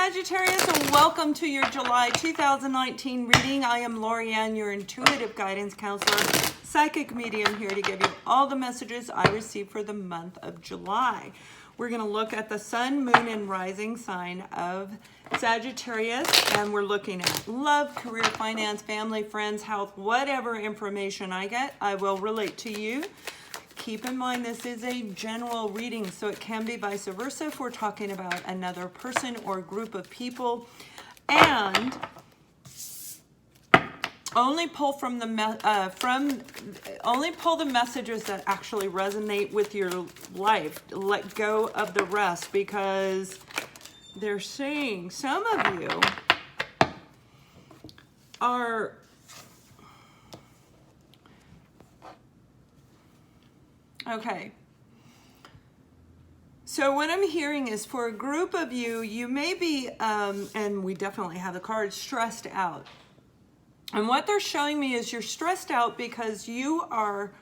Sagittarius, and welcome to your July 2019 reading. I am Lorianne, your intuitive guidance counselor, psychic medium, here to give you all the messages I received for the month of July. We're going to look at the sun, moon, and rising sign of Sagittarius, and we're looking at love, career, finance, family, friends, health, whatever information I get, I will relate to you. Keep in mind this is a general reading, so it can be vice versa if we're talking about another person or group of people. And only pull from the only pull the messages that actually resonate with your life. Let go of the rest, because they're saying some of you are okay. So what I'm hearing is for a group of you, you may be, and we definitely have the card, stressed out. And what they're showing me is you're stressed out because you are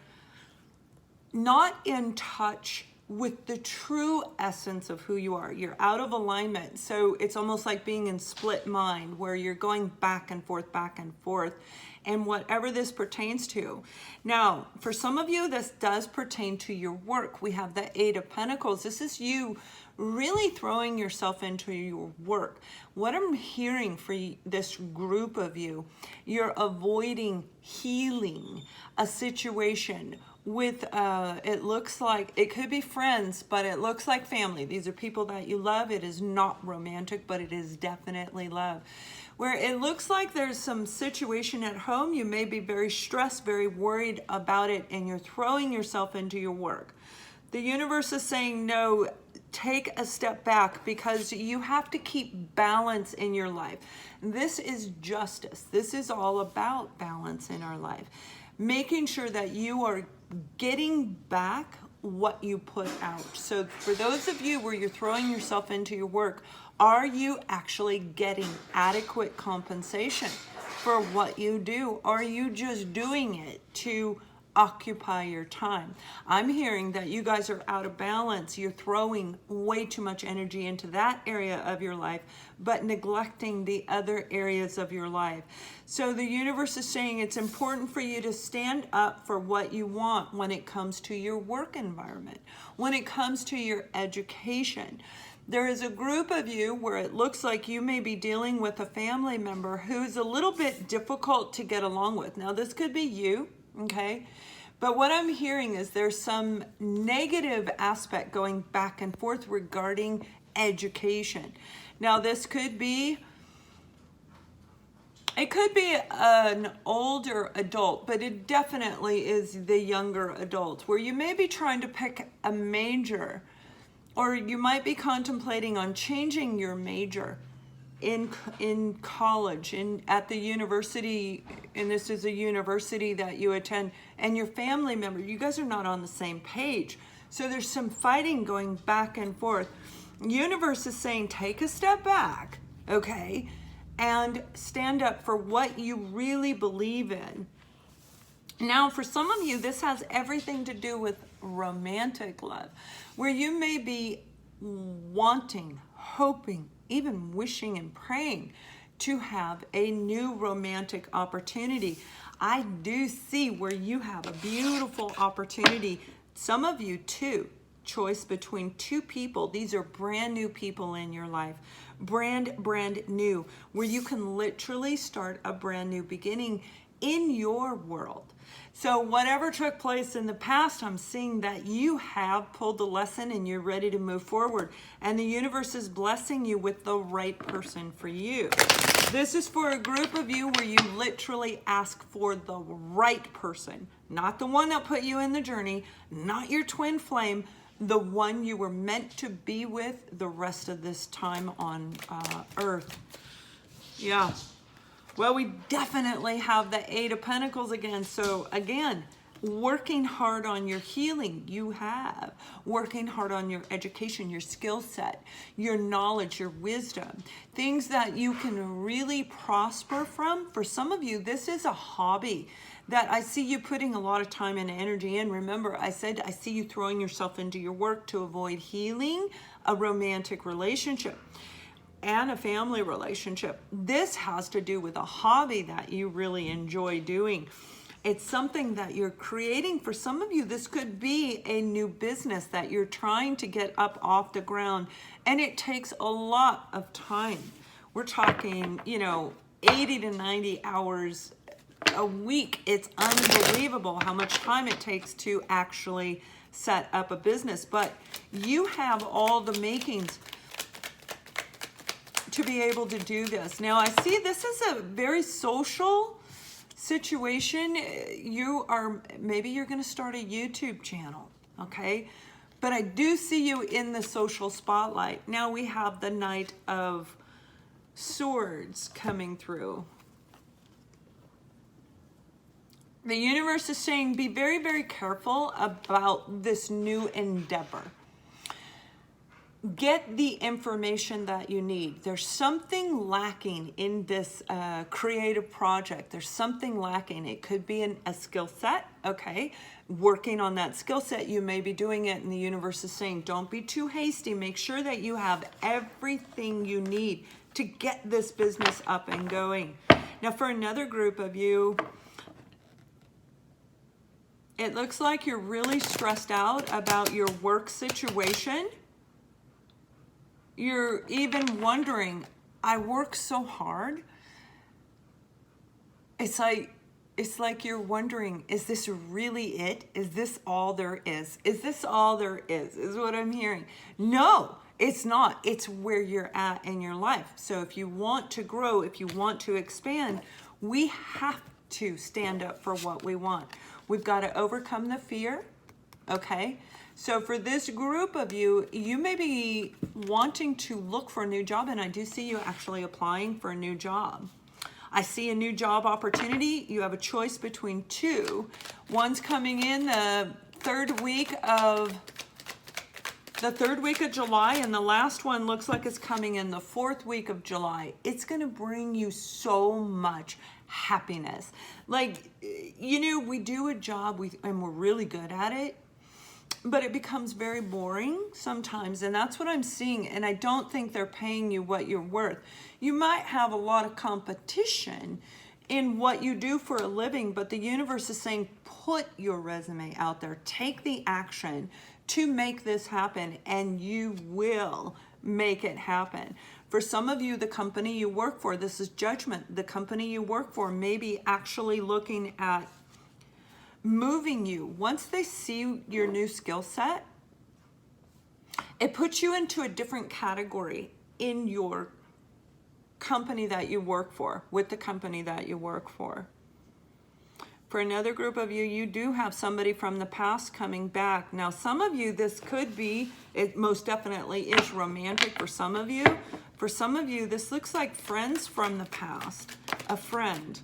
not in touch with the true essence of who you are. You're out of alignment. So it's almost like being in split mind, where you're going back and forth, and whatever this pertains to. Now, for some of you, this does pertain to your work. We have the Eight of Pentacles. This is you really throwing yourself into your work. What I'm hearing for this group of you, you're avoiding healing a situation with, it looks like, it could be friends, but it looks like family. These are people that you love. It is not romantic, but it is definitely love. Where it looks like there's some situation at home, you may be very stressed, very worried about it, and you're throwing yourself into your work. The universe is saying, no, take a step back, because you have to keep balance in your life. This is justice. This is all about balance in our life. Making sure that you are getting back what you put out. So for those of you where you're throwing yourself into your work, are you actually getting adequate compensation for what you do? Or are you just doing it to occupy your time? I'm hearing that you guys are out of balance. You're throwing way too much energy into that area of your life, but neglecting the other areas of your life. So the universe is saying it's important for you to stand up for what you want when it comes to your work environment, when it comes to your education. There is a group of you where it looks like you may be dealing with a family member who's a little bit difficult to get along with. Now, this could be you, okay? But what I'm hearing is there's some negative aspect going back and forth regarding education. Now, this could be, it could be an older adult, but it definitely is the younger adult, where you may be trying to pick a major, or you might be contemplating on changing your major in college, at the university, and this is a university that you attend, and your family member, you guys are not on the same page. So there's some fighting going back and forth. Universe is saying, take a step back, okay, and stand up for what you really believe in. Now, for some of you, this has everything to do with romantic love, where you may be wanting, hoping, even wishing and praying to have a new romantic opportunity. I do see where you have a beautiful opportunity. Some of you too, choice between two people. These are brand new people in your life. Brand new, where you can literally start a brand new beginning in your world. So whatever took place in the past, I'm seeing that you have pulled the lesson and you're ready to move forward. And the universe is blessing you with the right person for you. This is for a group of you where you literally ask for the right person, not the one that put you in the journey, not your twin flame, the one you were meant to be with the rest of this time on earth. Yeah. Well, we definitely have the Eight of Pentacles again. So again, working hard on your healing, you have. Working hard on your education, your skill set, your knowledge, your wisdom. Things that you can really prosper from. For some of you, this is a hobby that I see you putting a lot of time and energy in. Remember, I said I see you throwing yourself into your work to avoid healing a romantic relationship. and a family relationship. This has to do with a hobby that you really enjoy doing. It's something that you're creating. For some of you, this could be a new business that you're trying to get up off the ground, and it takes a lot of time. We're talking, 80 to 90 hours a week. It's unbelievable how much time it takes to actually set up a business, but you have all the makings to be able to do this. Now, I see this is a very social situation. Maybe you're going to start a YouTube channel, okay? But I do see you in the social spotlight. Now we have the Knight of Swords coming through. The universe is saying be very, very careful about this new endeavor. Get the information that you need. There's something lacking in this creative project. There's something lacking. It could be a skill set, okay? Working on that skill set, you may be doing it, and the universe is saying don't be too hasty. Make sure that you have everything you need to get this business up and going. Now, for another group of you, it looks like you're really stressed out about your work situation. You're even wondering, I work so hard. It's like you're wondering, is this really it? Is this all there is? Is this all there is what I'm hearing. No, it's not. It's where you're at in your life. So if you want to grow, if you want to expand, we have to stand up for what we want. We've got to overcome the fear, okay? So for this group of you, you may be wanting to look for a new job, and I do see you actually applying for a new job. I see a new job opportunity. You have a choice between two. One's coming in the third week of July, and the last one looks like it's coming in the 4th week of July. It's going to bring you so much happiness. Like, we do a job and we're really good at it, but it becomes very boring sometimes, and that's what I'm seeing, and I don't think they're paying you what you're worth. You might have a lot of competition in what you do for a living, but the universe is saying put your resume out there, take the action to make this happen, and you will make it happen. For some of you, the company you work for, this is judgment. The company you work for may be actually looking at moving you. Once they see your new skill set, it puts you into a different category in your company that you work for, with the company that you work for. For another group of you, you do have somebody from the past coming back. Now, some of you, this could be, it most definitely is romantic for some of you. For some of you, this looks like friends from the past, a friend,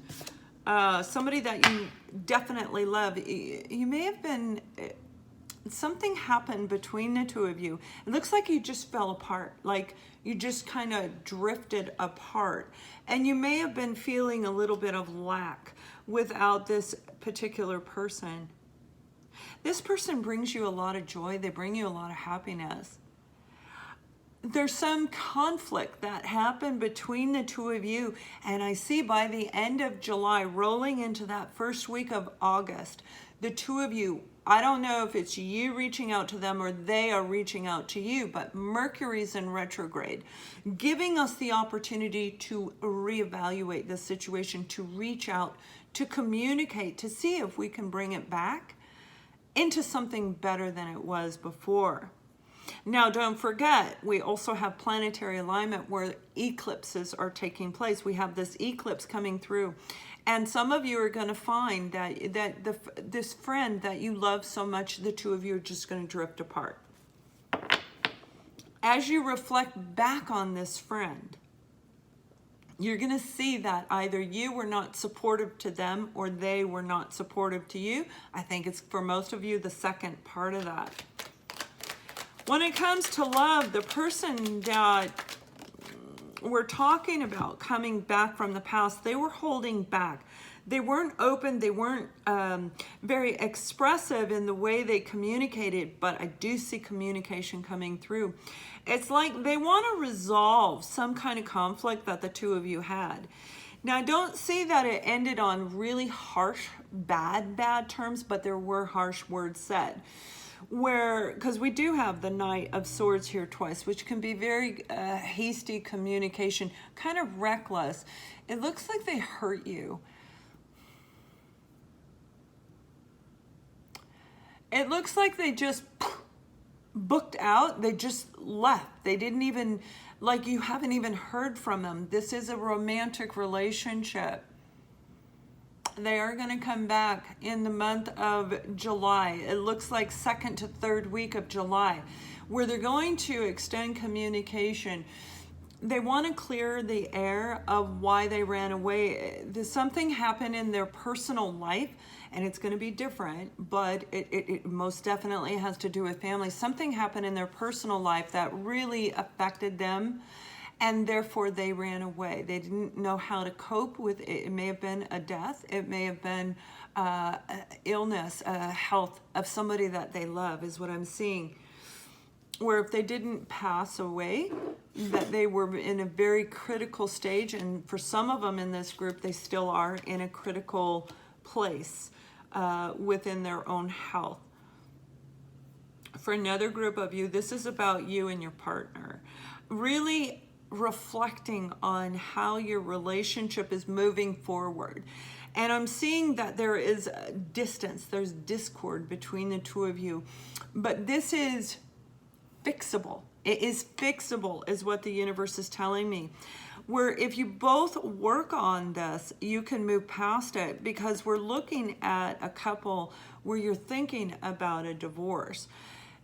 somebody that you definitely love. You may have been, something happened between the two of you. It looks like you just fell apart, like you just kind of drifted apart. And you may have been feeling a little bit of lack without this particular person. This person brings you a lot of joy. They bring you a lot of happiness. There's some conflict that happened between the two of you, and I see by the end of July, rolling into that 1st week of August, the two of you, I don't know if it's you reaching out to them or they are reaching out to you, but Mercury's in retrograde, giving us the opportunity to reevaluate the situation, to reach out, to communicate, to see if we can bring it back into something better than it was before. Now, don't forget, we also have planetary alignment where eclipses are taking place. We have this eclipse coming through. And some of you are going to find that this friend that you love so much, the two of you are just going to drift apart. As you reflect back on this friend, you're going to see that either you were not supportive to them or they were not supportive to you. I think it's, for most of you, the second part of that. When it comes to love, the person that we're talking about coming back from the past, they were holding back. They weren't open, they weren't very expressive in the way they communicated, but I do see communication coming through. It's like they want to resolve some kind of conflict that the two of you had. Now, I don't see that it ended on really harsh, bad terms, but there were harsh words said. Because we do have the Knight of Swords here twice, which can be very hasty communication, kind of reckless. It looks like they hurt you. It looks like they just booked out. They just left. They didn't even, like, you haven't even heard from them. This is a romantic relationship. They are going to come back in the month of July. It looks like second to third week of July, where they're going to extend communication. They want to clear the air of why they ran away. Something happened in their personal life, and it's going to be different, but it most definitely has to do with family. Something happened in their personal life that really affected them, and therefore they ran away. They didn't know how to cope with it. It may have been a death. It may have been illness, health of somebody that they love is what I'm seeing. Where if they didn't pass away, that they were in a very critical stage. And for some of them in this group, they still are in a critical place within their own health. For another group of you, this is about you and your partner. Really reflecting on how your relationship is moving forward. And I'm seeing that there is distance, there's discord between the two of you. But this is fixable. It is fixable, is what the universe is telling me. Where if you both work on this, you can move past it, because we're looking at a couple where you're thinking about a divorce.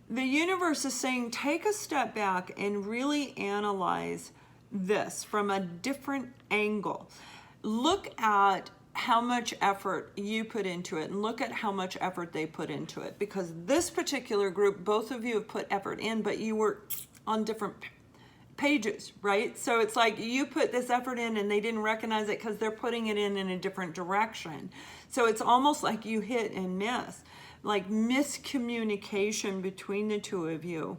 The universe is saying, take a step back and really analyze this from a different angle. Look at how much effort you put into it, and look at how much effort they put into it. Because this particular group, both of you have put effort in, but you were on different pages, right? So it's like you put this effort in and they didn't recognize it because they're putting it in a different direction. So it's almost like you hit and miss, like miscommunication between the two of you.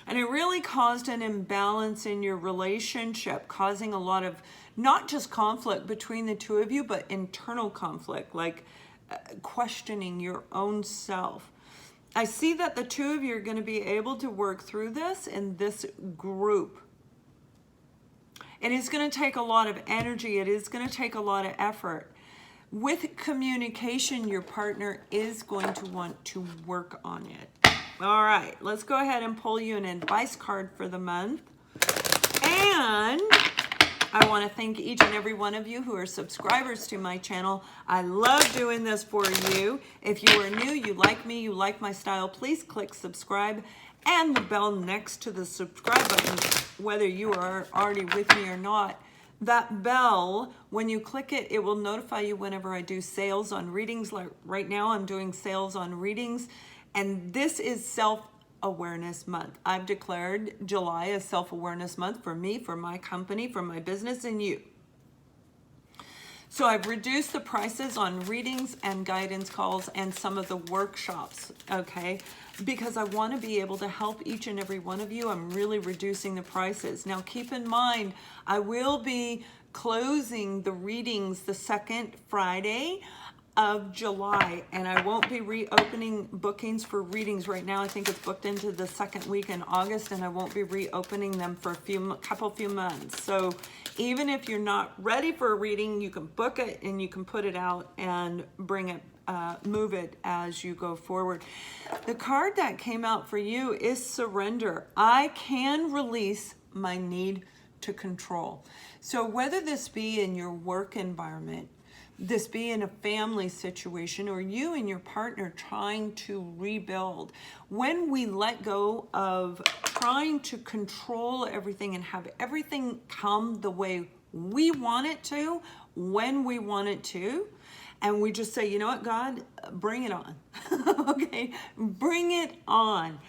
And it really caused an imbalance in your relationship, causing a lot of not just conflict between the two of you, but internal conflict, like questioning your own self. I see that the two of you are going to be able to work through this in this group. It is going to take a lot of energy. It is going to take a lot of effort. With communication, your partner is going to want to work on it. All right, let's go ahead and pull you an advice card for the month. And I want to thank each and every one of you who are subscribers to my channel. I love doing this for you. If you are new, you like me, you like my style, please click subscribe and the bell next to the subscribe button, whether you are already with me or not. That bell, when you click it, it will notify you whenever I do sales on readings. Like right now, I'm doing sales on readings. And this is Self-Awareness Month. I've declared July as Self-Awareness Month for me, for my company, for my business, and you. So I've reduced the prices on readings and guidance calls and some of the workshops, okay? Because I want to be able to help each and every one of you. I'm really reducing the prices. Now keep in mind, I will be closing the readings the second Friday of July, and I won't be reopening bookings for readings right now. I think it's booked into the second week in August, and I won't be reopening them for a few months. So even if you're not ready for a reading, you can book it and you can put it out and bring it, move it as you go forward. The card that came out for you is surrender. I can release my need to control. So whether this be in your work environment, this be in a family situation, or you and your partner trying to rebuild. When we let go of trying to control everything and have everything come the way we want it to, when we want it to, and we just say, you know what, God, bring it on. Okay, bring it on.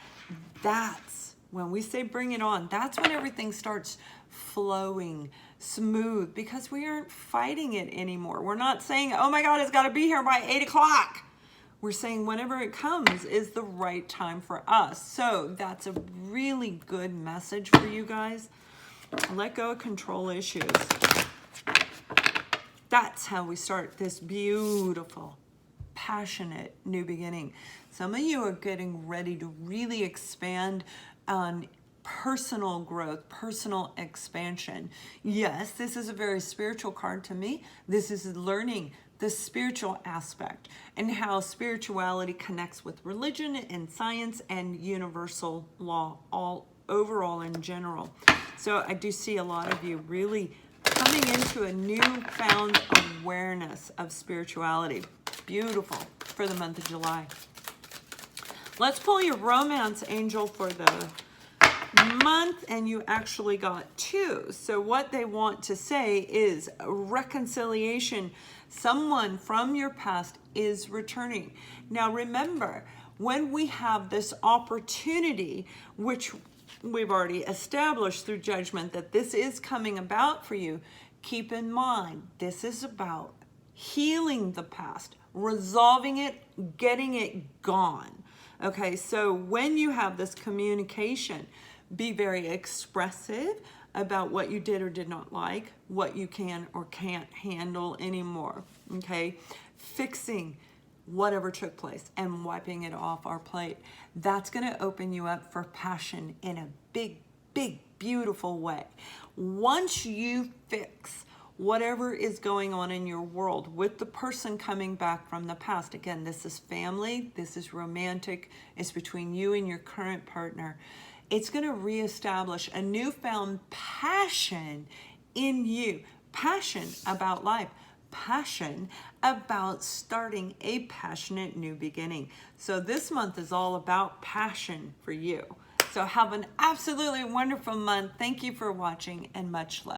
That's When we say bring it on, that's when everything starts flowing smooth, because we aren't fighting it anymore. We're not saying, oh my God, it's got to be here by 8 o'clock. We're saying whenever it comes is the right time for us. So that's a really good message for you guys. Let go of control issues. That's how we start this beautiful, passionate new beginning. Some of you are getting ready to really expand on personal growth, personal expansion. Yes, this is a very spiritual card to me. This is learning the spiritual aspect and how spirituality connects with religion and science and universal law, all overall in general. So I do see a lot of you really coming into a newfound awareness of spirituality. Beautiful for the month of July. Let's pull your romance angel for the month, and you actually got 2. So what they want to say is reconciliation. Someone from your past is returning. Now remember, when we have this opportunity, which we've already established through judgment that this is coming about for you, keep in mind, this is about healing the past, resolving it, getting it gone. Okay, so when you have this communication, be very expressive about what you did or did not like, what you can or can't handle anymore. Okay, fixing whatever took place and wiping it off our plate. That's going to open you up for passion in a big, big, beautiful way. Once you fix whatever is going on in your world with the person coming back from the past, again, this is family, this is romantic, it's between you and your current partner. It's going to reestablish a newfound passion in you, passion about life, passion about starting a passionate new beginning. So this month is all about passion for you. So have an absolutely wonderful month. Thank you for watching, and much love.